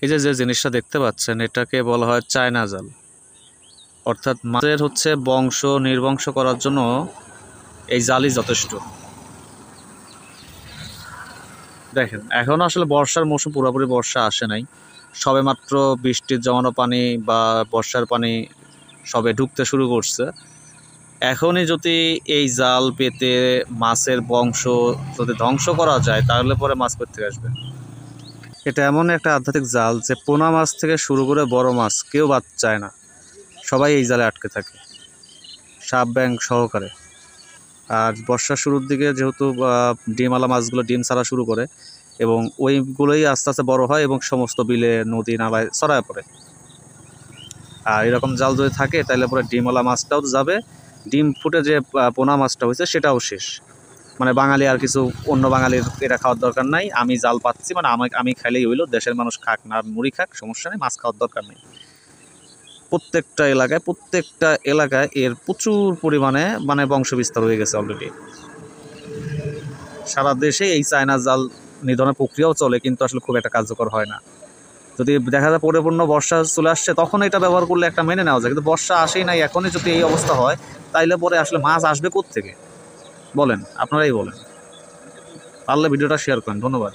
এই যে জিনিসটা দেখতে পাচ্ছেন এটাকে বলা হয় চায়না জাল। অর্থাৎ মাছের হচ্ছে বংশ নির্বংশ করার জন্য এই জালই যথেষ্ট। দেখেন এখন আসলে বর্ষার মৌসুম, পুরোপুরি বর্ষা আসে নাই, সবে মাত্র বৃষ্টির জমানো পানি বা বর্ষার পানি সবে ঢুকতে শুরু করছে। এখনই যদি এই জাল পেতে মাছের বংশ যদি ধ্বংস করা যায় তাহলে পরে মাছ করতে আসবে। এটা এমন একটা আধ্যাত্মিক জাল যে পোনা মাছ থেকে শুরু করে বড় মাছ কেউ বাদ চায় না, সবাই এই জালে আটকে থাকে, সাপ ব্যাঙ সহকারে। আর বর্ষার শুরুর দিকে যেহেতু ডিমওয়ালা মাছগুলো ডিম ছাড়া শুরু করে এবং ওইগুলোই আস্তে আস্তে বড় হয় এবং সমস্ত বিলে নদী নালায় ছড়ায় পড়ে। আর এরকম জাল যদি থাকে তাহলে পরে ডিমওয়ালা মাছটাও যাবে, ডিম ফুটে যে পোনা মাছটা হয়েছে সেটাও শেষ। মানে বাঙালি আর কিছু অন্য বাঙালির এটা খাওয়ার দরকার নাই, আমি জাল পাচ্ছি মানে আমি খাইলেই হইলো, দেশের মানুষ খাক না মুড়ি খাক সমস্যা নেই, মাছ খাওয়ার দরকার নেই। প্রত্যেকটা এলাকায় এর প্রচুর পরিমাণে মানে বংশ বিস্তার হয়ে গেছে অলরেডি। সারা দেশে এই চায়না জাল নিধনের প্রক্রিয়াও চলে, কিন্তু আসলে খুব একটা কার্যকর হয় না। যদি দেখা যায় পরিপূর্ণ বর্ষা চলে আসছে তখন এটা ব্যবহার করলে একটা মেনে নেওয়া যায়, কিন্তু বর্ষা আসেই নাই, এখনই যদি এই অবস্থা হয় তাইলে পরে আসলে মাছ আসবে কোত্থেকে বলেন, আপনারাই বলেন। পারলে ভিডিওটা শেয়ার করেন। ধন্যবাদ।